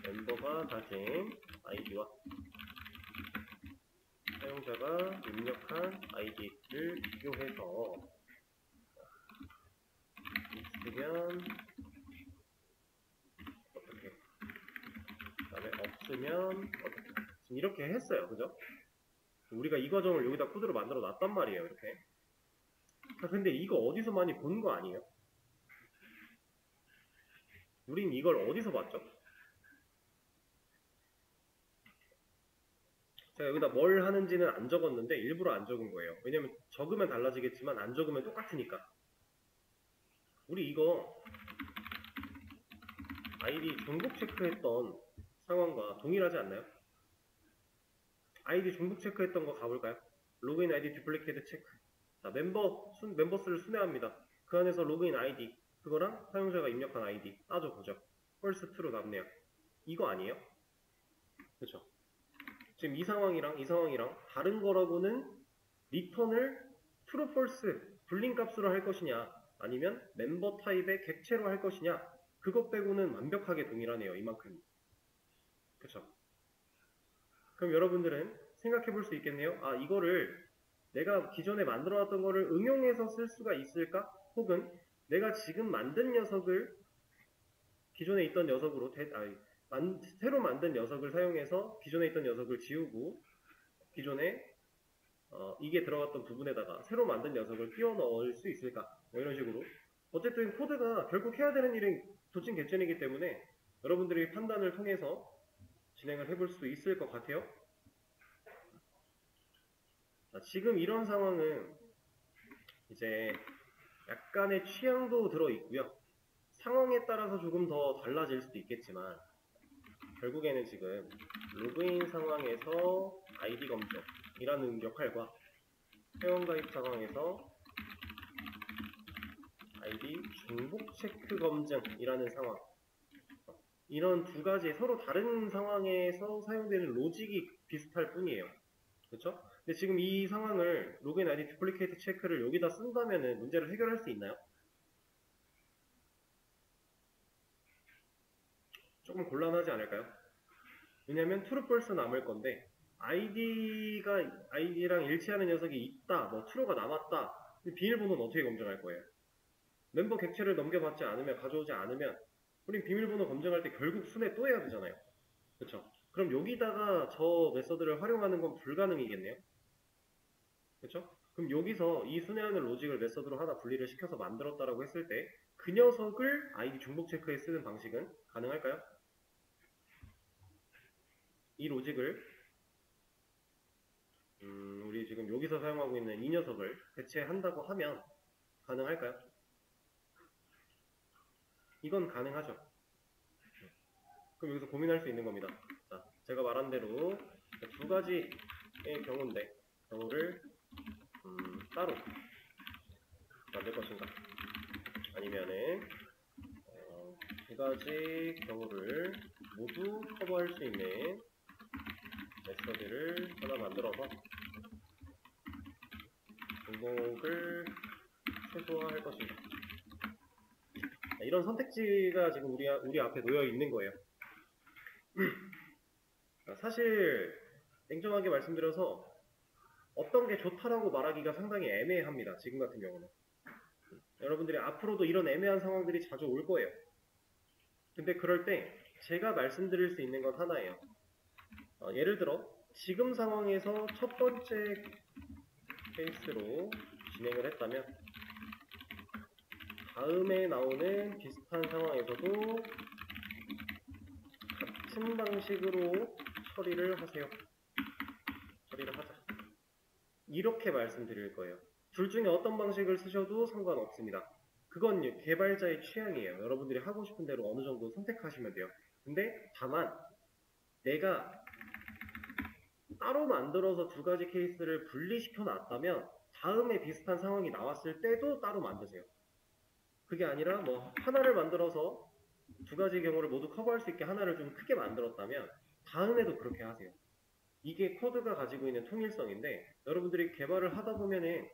멤버가 가진 아이디와 사용자가 입력한 아이디를 비교해서 있으면 어떻게, 그 다음에 없으면 어떻게, 지금 이렇게 했어요. 그죠? 우리가 이 과정을 여기다 코드로 만들어 놨단 말이에요. 이렇게. 자, 근데 이거 어디서 많이 본 거 아니에요? 우린 이걸 어디서 봤죠? 제가 여기다 뭘 하는지는 안 적었는데 일부러 안 적은 거예요. 왜냐면 적으면 달라지겠지만 안 적으면 똑같으니까. 우리 이거 아이디 중복 체크했던 상황과 동일하지 않나요? 아이디 중복 체크했던 거 가볼까요? 로그인 아이디 듀플리케이트 체크. 자, 멤버스를 순회합니다. 그 안에서 로그인 아이디, 그거랑 사용자가 입력한 아이디 따져보죠. 펄스 트루 남네요. 이거 아니에요? 그쵸? 지금 이 상황이랑 이 상황이랑 다른 거라고는 리턴을 true, false, 불린 값으로 할 것이냐 아니면 멤버 타입의 객체로 할 것이냐, 그것 빼고는 완벽하게 동일하네요. 이만큼. 그쵸? 그럼 여러분들은 생각해 볼 수 있겠네요. 이거를 내가 기존에 만들어놨던 거를 응용해서 쓸 수가 있을까? 혹은 내가 지금 만든 녀석을 기존에 있던 녀석으로 새로 만든 녀석을 사용해서 기존에 있던 녀석을 지우고 기존에 이게 들어갔던 부분에다가 새로 만든 녀석을 끼워 넣을 수 있을까? 뭐 이런 식으로. 어쨌든 코드가 결국 해야 되는 일은 도찐 개쩐이기 때문에 여러분들이 판단을 통해서 진행을 해볼 수 있을 것 같아요. 자, 지금 이런 상황은 이제 약간의 취향도 들어있고요. 상황에 따라서 조금 더 달라질 수도 있겠지만 결국에는 지금 로그인 상황에서 아이디 검증이라는 역할과 회원가입 상황에서 아이디 중복 체크 검증이라는 상황, 이런 두 가지 서로 다른 상황에서 사용되는 로직이 비슷할 뿐이에요. 그렇죠? 근데 지금 이 상황을 로그인 아이디 듀플리케이트 체크를 여기다 쓴다면 문제를 해결할 수 있나요? 조금 곤란하지 않을까요? 왜냐면 트루펄스 남을 건데 아이디랑 일치하는 녀석이 있다, 뭐 true가 남았다. 비밀번호는 어떻게 검증할 거예요? 멤버 객체를 넘겨받지 않으면, 가져오지 않으면 우린 비밀번호 검증할 때 결국 순회 또 해야 되잖아요. 그쵸? 그럼 여기다가 저 메서드를 활용하는 건 불가능이겠네요? 그쵸? 그럼 여기서 이 순회하는 로직을 메서드로 하나 분리를 시켜서 만들었다라고 했을 때 그 녀석을 아이디 중복 체크에 쓰는 방식은 가능할까요? 이 로직을 우리 지금 여기서 사용하고 있는 이 녀석을 대체한다고 하면 가능할까요? 이건 가능하죠. 그럼 여기서 고민할 수 있는 겁니다. 자, 제가 말한 대로 두 가지의 경우를 따로 만들 것인가, 아니면은 두 가지 경우를 모두 커버할 수 있는 메서드를 하나 만들어서 중복을 최소화할 것인가. 이런 선택지가 지금 우리 앞에 놓여 있는 거예요. 사실 냉정하게 말씀드려서 어떤 게 좋다라고 말하기가 상당히 애매합니다. 지금 같은 경우는. 여러분들이 앞으로도 이런 애매한 상황들이 자주 올 거예요. 근데 그럴 때 제가 말씀드릴 수 있는 건 하나예요. 예를 들어 지금 상황에서 첫 번째 케이스로 진행을 했다면 다음에 나오는 비슷한 상황에서도 같은 방식으로 처리를 하세요. 처리를 하자. 이렇게 말씀드릴 거예요. 둘 중에 어떤 방식을 쓰셔도 상관없습니다. 그건 개발자의 취향이에요. 여러분들이 하고 싶은 대로 어느 정도 선택하시면 돼요. 근데 다만 내가 따로 만들어서 두 가지 케이스를 분리시켜 놨다면 다음에 비슷한 상황이 나왔을 때도 따로 만드세요. 그게 아니라 뭐 하나를 만들어서 두 가지 경우를 모두 커버할 수 있게 하나를 좀 크게 만들었다면 다음에도 그렇게 하세요. 이게 코드가 가지고 있는 통일성인데 여러분들이 개발을 하다 보면은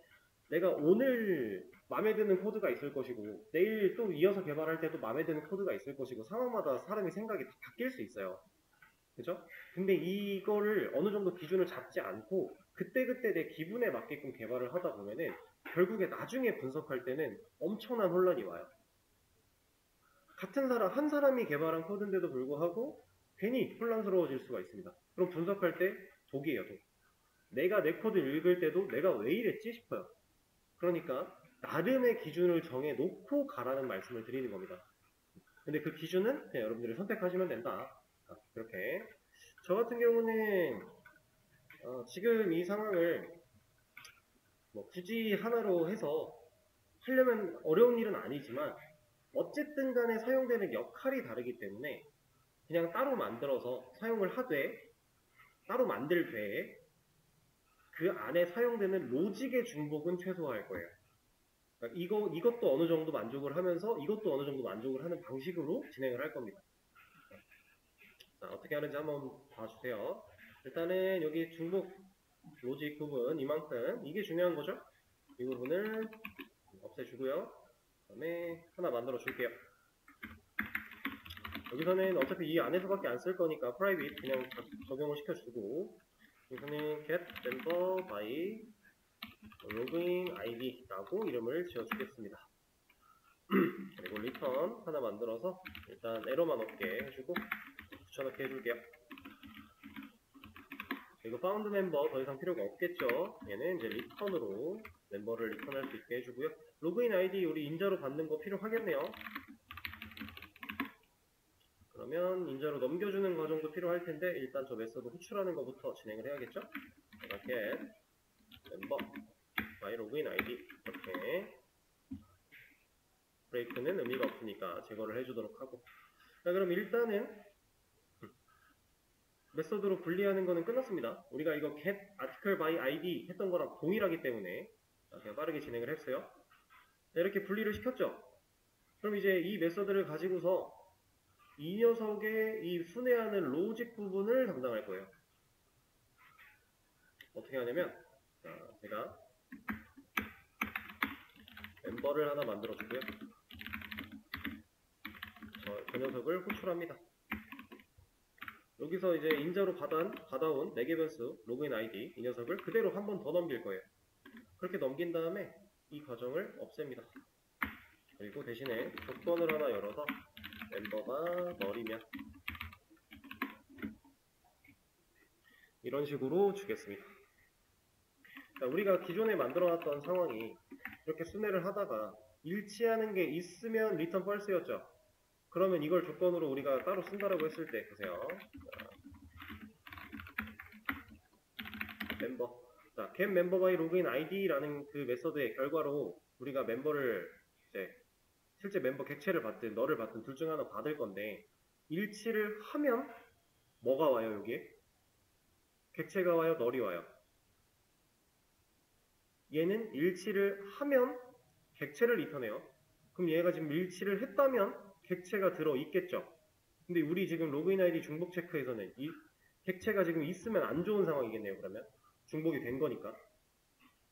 내가 오늘 마음에 드는 코드가 있을 것이고 내일 또 이어서 개발할 때도 마음에 드는 코드가 있을 것이고 상황마다 사람이 생각이 다 바뀔 수 있어요. 그죠? 근데 이거를 어느 정도 기준을 잡지 않고 그때그때 내 기분에 맞게끔 개발을 하다 보면은 결국에 나중에 분석할 때는 엄청난 혼란이 와요. 같은 사람, 한 사람이 개발한 코드인데도 불구하고 괜히 혼란스러워질 수가 있습니다. 그럼 분석할 때 독이에요, 독. 내가 내 코드 읽을 때도 내가 왜 이랬지 싶어요. 그러니까 나름의 기준을 정해 놓고 가라는 말씀을 드리는 겁니다. 근데 그 기준은 그냥 여러분들이 선택하시면 된다. 그렇게. 저 같은 경우는 지금 이 상황을 뭐 굳이 하나로 해서 하려면 어려운 일은 아니지만 어쨌든 간에 사용되는 역할이 다르기 때문에 그냥 따로 만들어서 사용을 하되 따로 만들되 그 안에 사용되는 로직의 중복은 최소화할 거예요. 그러니까 이것도 어느 정도 만족을 하면서 이것도 어느 정도 만족을 하는 방식으로 진행을 할 겁니다. 자, 어떻게 하는지 한번 봐주세요. 일단은 여기 중복 로직 부분 이만큼, 이게 중요한 거죠. 이 부분을 없애주고요. 그 다음에 하나 만들어 줄게요. 여기서는 어차피 이 안에서밖에 안 쓸 거니까 private 그냥 적용을 시켜주고, 여기서는 get member by login id 라고 이름을 지어주겠습니다. 그리고 return 하나 만들어서 일단 에러만 없게 해주고 붙여넣기 해줄게요. 이거 파운드 멤버 더 이상 필요가 없겠죠. 얘는 이제 리턴으로 멤버를 리턴할 수 있게 해주고요. 로그인 아이디 우리 인자로 받는 거 필요하겠네요. 그러면 인자로 넘겨주는 과정도 필요할 텐데 일단 저 메서드 호출하는 것부터 진행을 해야겠죠. get 멤버 by 로그인 아이디 이렇게 브레이크는 의미가 없으니까 제거를 해주도록 하고. 자, 그럼 일단은 메서드로 분리하는 거는 끝났습니다. 우리가 이거 get article by id 했던 거랑 동일하기 때문에 그냥 빠르게 진행을 했어요. 자, 이렇게 분리를 시켰죠. 그럼 이제 이 메서드를 가지고서 이 녀석의 이 순회하는 로직 부분을 담당할 거예요. 어떻게 하냐면 제가 멤버를 하나 만들어 주고요. 그 녀석을 호출합니다. 여기서 이제 인자로 받아온 4개 변수 로그인 아이디 이 녀석을 그대로 한 번 더 넘길 거예요. 그렇게 넘긴 다음에 이 과정을 없앱니다. 그리고 대신에 조건을 하나 열어서 멤버가 널이면 이런 식으로 주겠습니다. 자, 우리가 기존에 만들어놨던 상황이 이렇게 순회를 하다가 일치하는 게 있으면 리턴 false였죠. 그러면 이걸 조건으로 우리가 따로 쓴다라고 했을 때 보세요. 멤버. 자, get member by login id라는 그 메서드의 결과로 우리가 멤버를 이제 실제 멤버 객체를 받든 너를 받든 둘 중 하나 받을 건데 일치를 하면 뭐가 와요 여기에? 객체가 와요? 널이 와요? 얘는 일치를 하면 객체를 리턴해요. 그럼 얘가 지금 일치를 했다면 객체가 들어있겠죠. 근데 우리 지금 로그인 아이디 중복 체크에서는 이 객체가 지금 있으면 안 좋은 상황이겠네요. 그러면 중복이 된 거니까.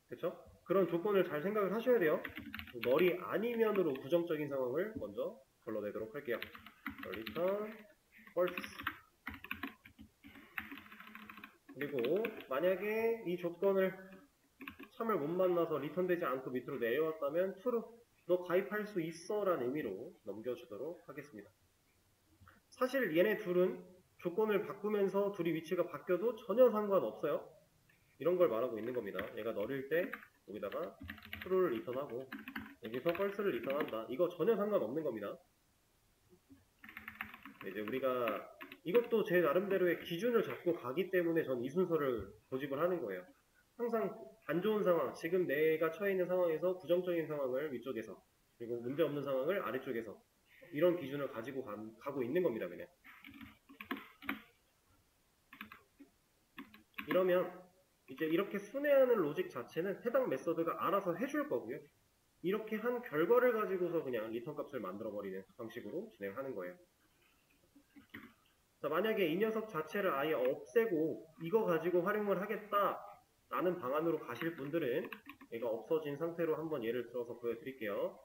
그쵸? 그런 조건을 잘 생각을 하셔야 돼요. 널이 아니면으로 부정적인 상황을 먼저 걸러내도록 할게요. return false. 그리고 만약에 이 조건을 참을 못 만나서 리턴되지 않고 밑으로 내려왔다면 true. 너 가입할 수 있어 라는 의미로 넘겨주도록 하겠습니다. 사실 얘네 둘은 조건을 바꾸면서 둘이 위치가 바뀌어도 전혀 상관없어요. 이런 걸 말하고 있는 겁니다. 얘가 널일 때 여기다가 true를 리턴하고 여기서 false를 리턴한다. 이거 전혀 상관없는 겁니다. 이제 우리가 이것도 제 나름대로의 기준을 잡고 가기 때문에 전 이 순서를 고집을 하는 거예요. 항상 안 좋은 상황, 지금 내가 처해 있는 상황에서 부정적인 상황을 위쪽에서 그리고 문제없는 상황을 아래쪽에서 이런 기준을 가지고 가고 있는 겁니다. 그냥 이러면 이제 이렇게 순회하는 로직 자체는 해당 메서드가 알아서 해줄 거고요. 이렇게 한 결과를 가지고서 그냥 리턴 값을 만들어 버리는 방식으로 진행하는 거예요. 자, 만약에 이 녀석 자체를 아예 없애고 이거 가지고 활용을 하겠다 라는 방안으로 가실 분들은 얘가 없어진 상태로 한번 예를 들어서 보여드릴게요.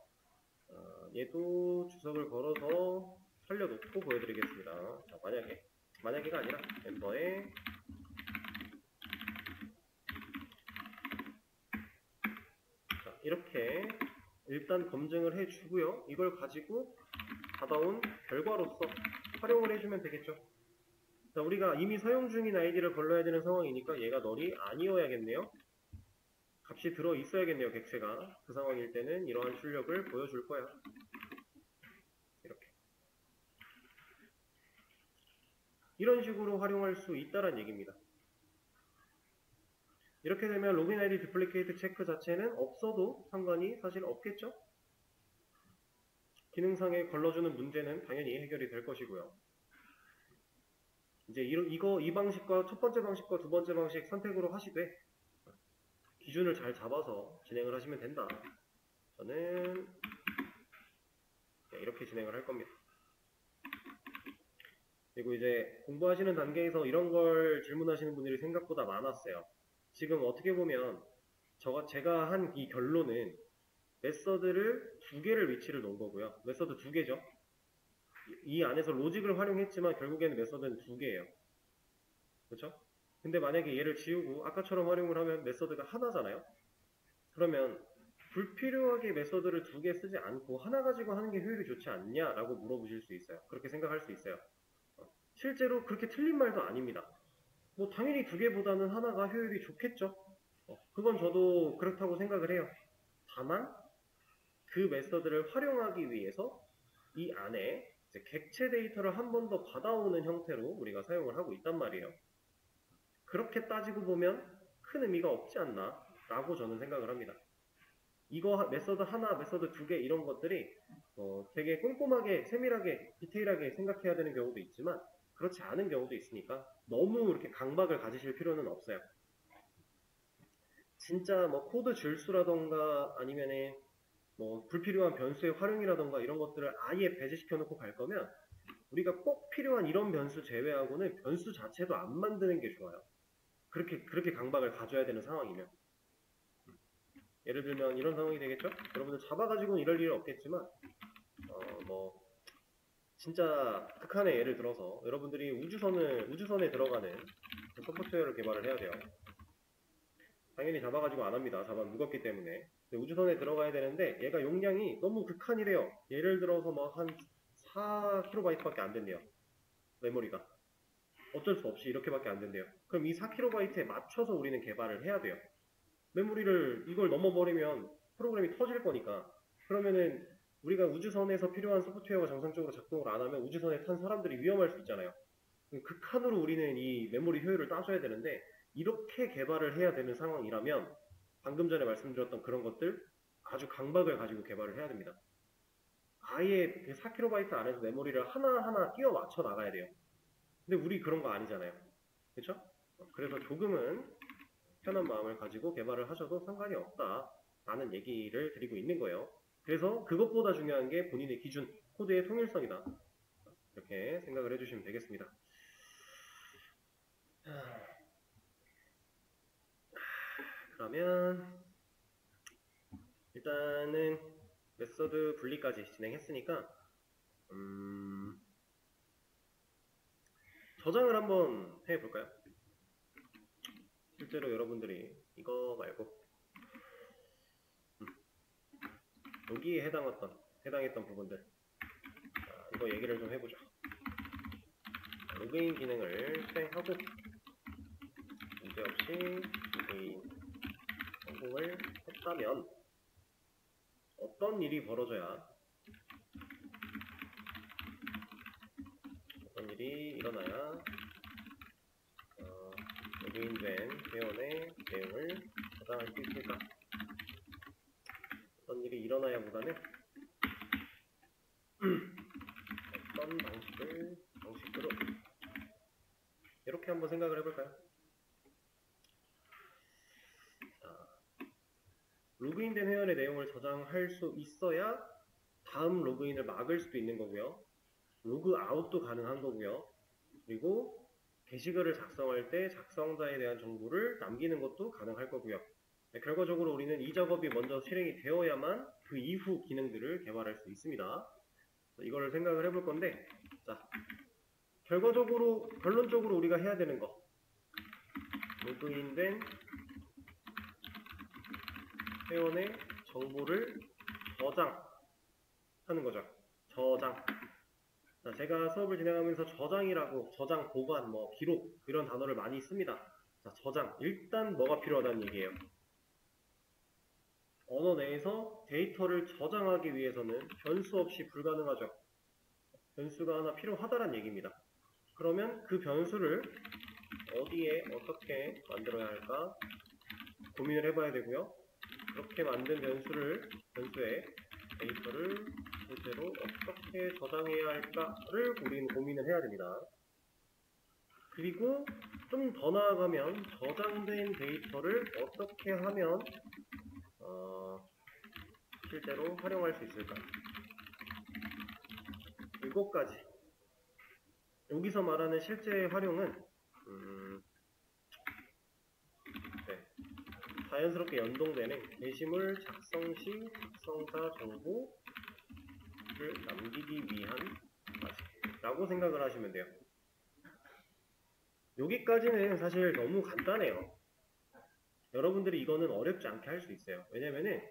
얘도 주석을 걸어서 살려놓고 보여드리겠습니다. 자, 만약에가 아니라 멤버에 자, 이렇게 일단 검증을 해주고요. 이걸 가지고 받아온 결과로서 활용을 해주면 되겠죠. 자, 우리가 이미 사용 중인 아이디를 걸러야 되는 상황이니까 얘가 널이 아니어야겠네요. 값이 들어있어야겠네요. 객체가. 그 상황일 때는 이러한 출력을 보여줄 거야. 이렇게. 이런 식으로 활용할 수 있다는 얘기입니다. 이렇게 되면 로그인 아이디 두플리케이트 체크 자체는 없어도 상관이 사실 없겠죠? 기능상에 걸러주는 문제는 당연히 해결이 될 것이고요. 이제 이 방식과 첫 번째 방식과 두 번째 방식 선택으로 하시되 기준을 잘 잡아서 진행을 하시면 된다. 저는 이렇게 진행을 할 겁니다. 그리고 이제 공부하시는 단계에서 이런 걸 질문하시는 분들이 생각보다 많았어요. 지금 어떻게 보면 제가 한 이 결론은 메서드를 2개를 위치를 놓은 거고요. 메서드 2개죠. 이 안에서 로직을 활용했지만 결국에는 메서드는 2개예요. 그렇죠? 근데 만약에 얘를 지우고 아까처럼 활용을 하면 메서드가 하나잖아요. 그러면 불필요하게 메서드를 2개 쓰지 않고 하나 가지고 하는 게 효율이 좋지 않냐 라고 물어보실 수 있어요. 그렇게 생각할 수 있어요. 실제로 그렇게 틀린 말도 아닙니다. 뭐 당연히 두 개보다는 하나가 효율이 좋겠죠. 그건 저도 그렇다고 생각을 해요. 다만 그 메서드를 활용하기 위해서 이 안에 이제 객체 데이터를 한 번 더 받아오는 형태로 우리가 사용을 하고 있단 말이에요. 그렇게 따지고 보면 큰 의미가 없지 않나 라고 저는 생각을 합니다. 이거 메서드 하나, 메서드 두 개 이런 것들이 되게 꼼꼼하게, 세밀하게, 디테일하게 생각해야 되는 경우도 있지만 그렇지 않은 경우도 있으니까 너무 이렇게 강박을 가지실 필요는 없어요. 진짜 뭐 코드 줄수라던가 아니면은 뭐 불필요한 변수의 활용이라던가 이런 것들을 아예 배제시켜 놓고 갈 거면 우리가 꼭 필요한 이런 변수 제외하고는 변수 자체도 안 만드는 게 좋아요. 그렇게 강박을 가져야 되는 상황이면. 예를 들면 이런 상황이 되겠죠? 여러분들 자바가지고는 이럴 일은 없겠지만 뭐 진짜 극한의 예를 들어서 여러분들이 우주선에 들어가는 소프트웨어를 개발을 해야 돼요. 당연히 자바가지고 안 합니다. 자바는 무겁기 때문에. 근데 우주선에 들어가야 되는데 얘가 용량이 너무 극한이래요. 예를 들어서 뭐 한 4kB밖에 안 된대요. 메모리가. 어쩔 수 없이 이렇게밖에 안 된대요. 그럼 이 4kB에 맞춰서 우리는 개발을 해야 돼요. 메모리를 이걸 넘어버리면 프로그램이 터질 거니까. 그러면은 우리가 우주선에서 필요한 소프트웨어가 정상적으로 작동을 안 하면 우주선에 탄 사람들이 위험할 수 있잖아요. 극한으로 우리는 이 메모리 효율을 따져야 되는데 이렇게 개발을 해야 되는 상황이라면 방금 전에 말씀드렸던 그런 것들 아주 강박을 가지고 개발을 해야 됩니다. 아예 4kB 안에서 메모리를 하나하나 끼워 맞춰 나가야 돼요. 근데 우리 그런 거 아니잖아요. 그렇죠? 그래서 조금은 편한 마음을 가지고 개발을 하셔도 상관이 없다라는 얘기를 드리고 있는 거예요. 그래서 그것보다 중요한 게 본인의 기준, 코드의 통일성이다. 이렇게 생각을 해주시면 되겠습니다. 그러면 일단은 메서드 분리까지 진행했으니까 저장을 한번 해볼까요? 실제로 여러분들이 이거 말고 여기에 해당했던 부분들 이거 얘기를 좀 해보죠. 로그인 기능을 실행하고 문제없이 로그인 성공을 했다면 어떤 일이 일어나야 로그인된 회원의 내용을 저장할 수 있을까? 어떤 일이 일어나야 보다는 어떤 방식으로 이렇게 한번 생각을 해볼까요? 자, 로그인된 회원의 내용을 저장할 수 있어야 다음 로그인을 막을 수도 있는 거고요. 로그아웃도 가능한 거고요. 그리고 게시글을 작성할 때 작성자에 대한 정보를 남기는 것도 가능할 거고요. 네, 결과적으로 우리는 이 작업이 먼저 실행이 되어야만 그 이후 기능들을 개발할 수 있습니다. 이거를 생각을 해볼 건데, 자, 결론적으로 우리가 해야 되는 거. 로그인된 회원의 정보를 저장하는 거죠. 저장. 자, 제가 수업을 진행하면서 저장, 보관, 기록 이런 단어를 많이 씁니다. 자, 저장. 일단 뭐가 필요하다는 얘기예요. 언어 내에서 데이터를 저장하기 위해서는 변수 없이 불가능하죠. 변수가 하나 필요하다는 얘기입니다. 그러면 그 변수를 어디에 어떻게 만들어야 할까 고민을 해봐야 되고요. 그렇게 만든 변수에 데이터를 실제로 어떻게 저장해야 할까를 우리는 고민을 해야 됩니다. 그리고 좀 더 나아가면 저장된 데이터를 어떻게 하면 실제로 활용할 수 있을까? 이것까지. 여기서 말하는 실제 활용은 자연스럽게 연동되는 게시물 작성 시 작성자 정보를 남기기 위한 라고 생각을 하시면 돼요. 여기까지는 사실 너무 간단해요. 여러분들이 이거는 어렵지 않게 할 수 있어요. 왜냐면은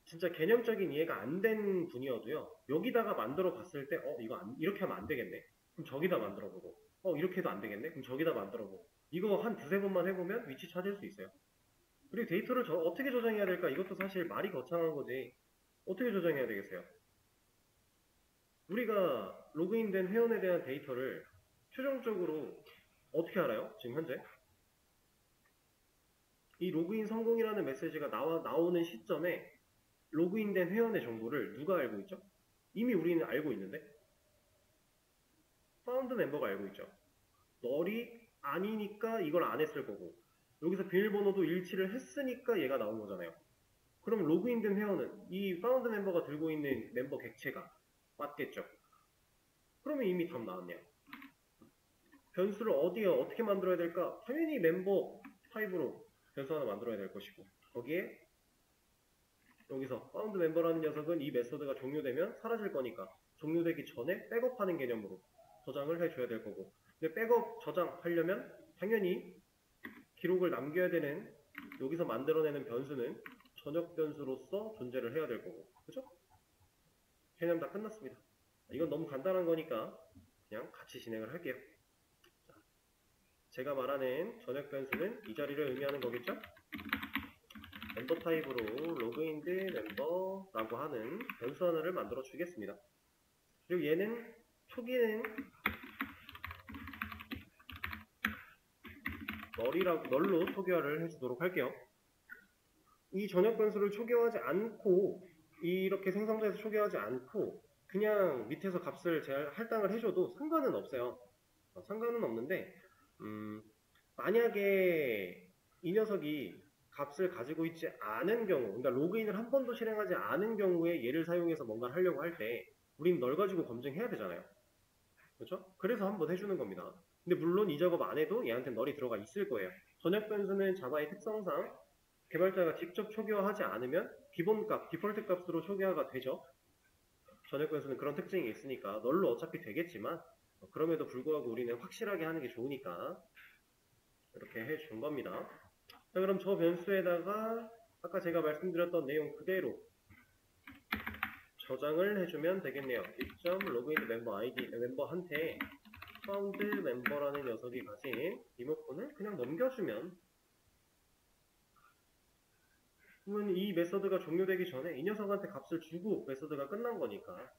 진짜 개념적인 이해가 안 된 분이어도요. 여기다가 만들어 봤을 때 이거 이렇게 하면 안 되겠네. 그럼 저기다 만들어 보고 이렇게 해도 안 되겠네. 그럼 저기다 만들어 보고 이거 한 두세 번만 해보면 위치 찾을 수 있어요. 그리고 데이터를 어떻게 저장해야 될까? 이것도 사실 말이 거창한 거지. 어떻게 저장해야 되겠어요? 우리가 로그인된 회원에 대한 데이터를 최종적으로 어떻게 알아요? 지금 현재? 이 로그인 성공이라는 메시지가 나오는 시점에 로그인된 회원의 정보를 누가 알고 있죠? 이미 우리는 알고 있는데 파운드 멤버가 알고 있죠. 널이 아니니까 이걸 안 했을 거고 여기서 비밀번호도 일치를 했으니까 얘가 나온 거잖아요. 그럼 로그인된 회원은 이 파운드 멤버가 들고 있는 멤버 객체가 맞겠죠. 그러면 이미 답 나왔네요. 변수를 어떻게 만들어야 될까? 당연히 멤버 타입으로 변수 하나 만들어야 될 것이고 거기에 여기서 파운드 멤버라는 녀석은 이 메서드가 종료되면 사라질 거니까 종료되기 전에 백업하는 개념으로 저장을 해줘야 될 거고 근데 백업 저장하려면 당연히 기록을 남겨야 되는 여기서 만들어내는 변수는 전역 변수로서 존재를 해야 될 거고 그죠? 개념 다 끝났습니다. 이건 너무 간단한 거니까 그냥 같이 진행을 할게요. 자, 제가 말하는 전역 변수는 이 자리를 의미하는 거겠죠? 멤버 타입으로 로그인드 멤버라고 하는 변수 하나를 만들어 주겠습니다. 그리고 얘는 초기에는 널로 초기화를 해주도록 할게요. 이 전역 변수를 초기화하지 않고 이렇게 생성자에서 초기화하지 않고 그냥 밑에서 값을 할당을 해줘도 상관은 없어요. 상관은 없는데 만약에 이 녀석이 값을 가지고 있지 않은 경우 그러니까 로그인을 한 번도 실행하지 않은 경우에 얘를 사용해서 뭔가를 하려고 할 때 우린 널 가지고 검증해야 되잖아요. 그렇죠? 그래서 한번 해주는 겁니다. 근데 물론 이 작업 안 해도 얘한테 널이 들어가 있을 거예요. 전역 변수는 자바의 특성상 개발자가 직접 초기화하지 않으면 기본값, 디폴트 값으로 초기화가 되죠. 전역 변수는 그런 특징이 있으니까 널로 어차피 되겠지만 그럼에도 불구하고 우리는 확실하게 하는 게 좋으니까 이렇게 해준 겁니다. 자, 그럼 저 변수에다가 아까 제가 말씀드렸던 내용 그대로 저장을 해주면 되겠네요. login드 멤버 아이디 멤버한테 found 멤버라는 녀석이 가진 리모컨을 그냥 넘겨주면 그러면 이 메서드가 종료되기 전에 이 녀석한테 값을 주고 메서드가 끝난 거니까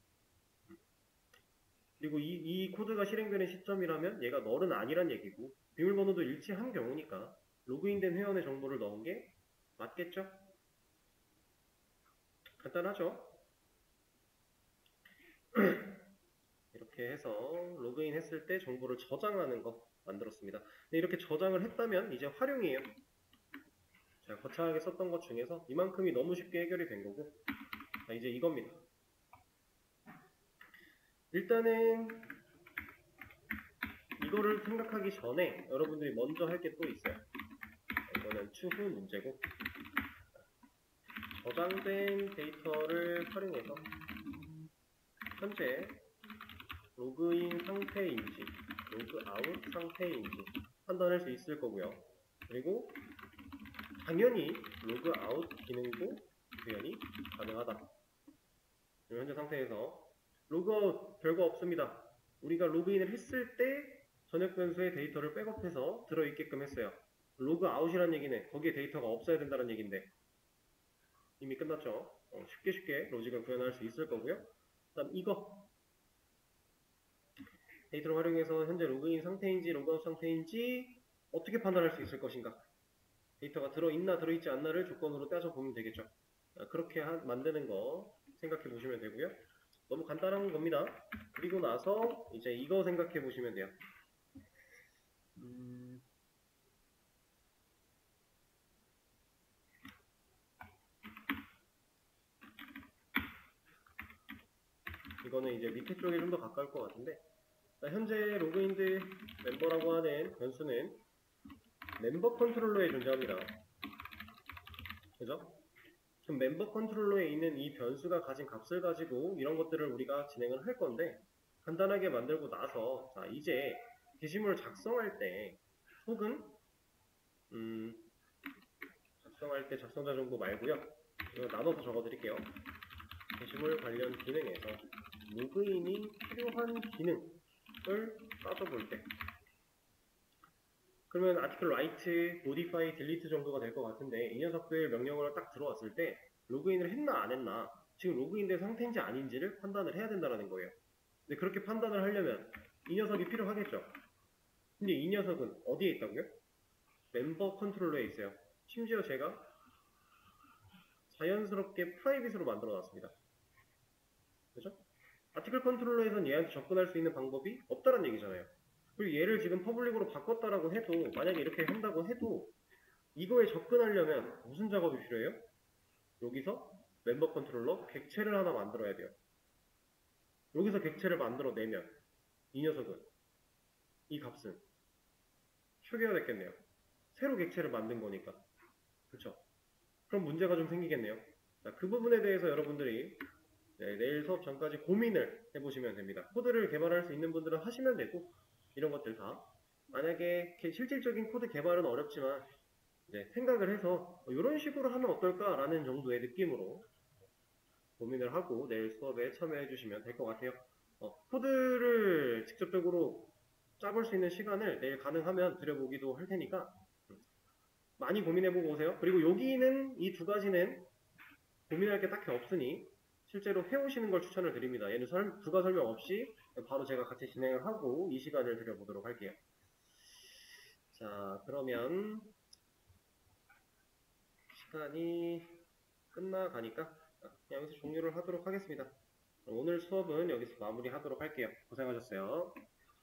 그리고 이 코드가 실행되는 시점이라면 얘가 널은 아니란 얘기고 비밀번호도 일치한 경우니까 로그인된 회원의 정보를 넣은 게 맞겠죠? 간단하죠? 이렇게 해서 로그인 했을 때 정보를 저장하는 거 만들었습니다. 이렇게 저장을 했다면 이제 활용이에요. 제가 거창하게 썼던 것 중에서 이만큼이 너무 쉽게 해결이 된 거고 이제 이겁니다. 일단은 이거를 생각하기 전에 여러분들이 먼저 할 게 또 있어요. 이거는 추후 문제고 저장된 데이터를 활용해서 현재 로그인 상태인지 로그아웃 상태인지 판단할 수 있을 거고요. 그리고 당연히 로그아웃 기능도 구현이 가능하다. 현재 상태에서 로그아웃 별거 없습니다. 우리가 로그인을 했을 때 전역 변수의 데이터를 백업해서 들어있게끔 했어요. 로그아웃이란 얘기는 거기에 데이터가 없어야 된다는 얘기인데 이미 끝났죠. 쉽게 로직을 구현할 수 있을 거고요. 그다음 이거 데이터를 활용해서 현재 로그인 상태인지 로그아웃 상태인지 어떻게 판단할 수 있을 것인가. 데이터가 들어있나 들어있지 않나를 조건으로 따져보면 되겠죠. 그렇게 만드는 거 생각해 보시면 되고요. 너무 간단한 겁니다. 그리고 나서 이제 이거 생각해 보시면 돼요. 이거는 이제 밑에 쪽에 좀 더 가까울 것 같은데 현재 로그인드 멤버라고 하는 변수는 멤버 컨트롤러에 존재합니다. 그죠? 그럼 멤버 컨트롤러에 있는 이 변수가 가진 값을 가지고 이런 것들을 우리가 진행을 할 건데 간단하게 만들고 나서 자 이제 게시물을 작성할 때 혹은 작성할 때 작성자 정보 말고요. 이거 나눠서 적어드릴게요. 게시물 관련 기능에서 로그인이 필요한 기능을 따져볼 때 그러면 article write, modify, delete 정도가 될 것 같은데 이 녀석들 명령어를 딱 들어왔을 때 로그인을 했나 안 했나 지금 로그인된 상태인지 아닌지를 판단을 해야 된다는 거예요. 근데 그렇게 판단을 하려면 이 녀석이 필요하겠죠. 근데 이 녀석은 어디에 있다고요? 멤버 컨트롤러에 있어요. 심지어 제가 자연스럽게 프라이빗으로 만들어 놨습니다. 그죠? 아티클 컨트롤러에선 얘한테 접근할 수 있는 방법이 없다는 얘기잖아요. 그리고 얘를 지금 퍼블릭으로 바꿨다라고 해도 만약에 이렇게 한다고 해도 이거에 접근하려면 무슨 작업이 필요해요? 여기서 멤버 컨트롤러 객체를 하나 만들어야 돼요. 여기서 객체를 만들어내면 이 녀석은 이 값은 초기화 됐겠네요. 새로 객체를 만든 거니까. 그쵸? 그럼 문제가 좀 생기겠네요. 자, 그 부분에 대해서 여러분들이 내일 수업 전까지 고민을 해보시면 됩니다. 코드를 개발할 수 있는 분들은 하시면 되고 이런 것들 다 만약에 실질적인 코드 개발은 어렵지만 생각을 해서 이런 식으로 하면 어떨까라는 정도의 느낌으로 고민을 하고 내일 수업에 참여해 주시면 될 것 같아요. 코드를 직접적으로 짜볼 수 있는 시간을 내일 가능하면 드려보기도 할 테니까 많이 고민해보고 오세요. 그리고 여기는 이 두 가지는 고민할 게 딱히 없으니 실제로 해오시는 걸 추천을 드립니다. 얘는 부가 설명 없이 바로 제가 같이 진행을 하고 이 시간을 드려보도록 할게요. 자, 그러면 시간이 끝나가니까 그냥 여기서 종료를 하도록 하겠습니다. 오늘 수업은 여기서 마무리하도록 할게요. 고생하셨어요.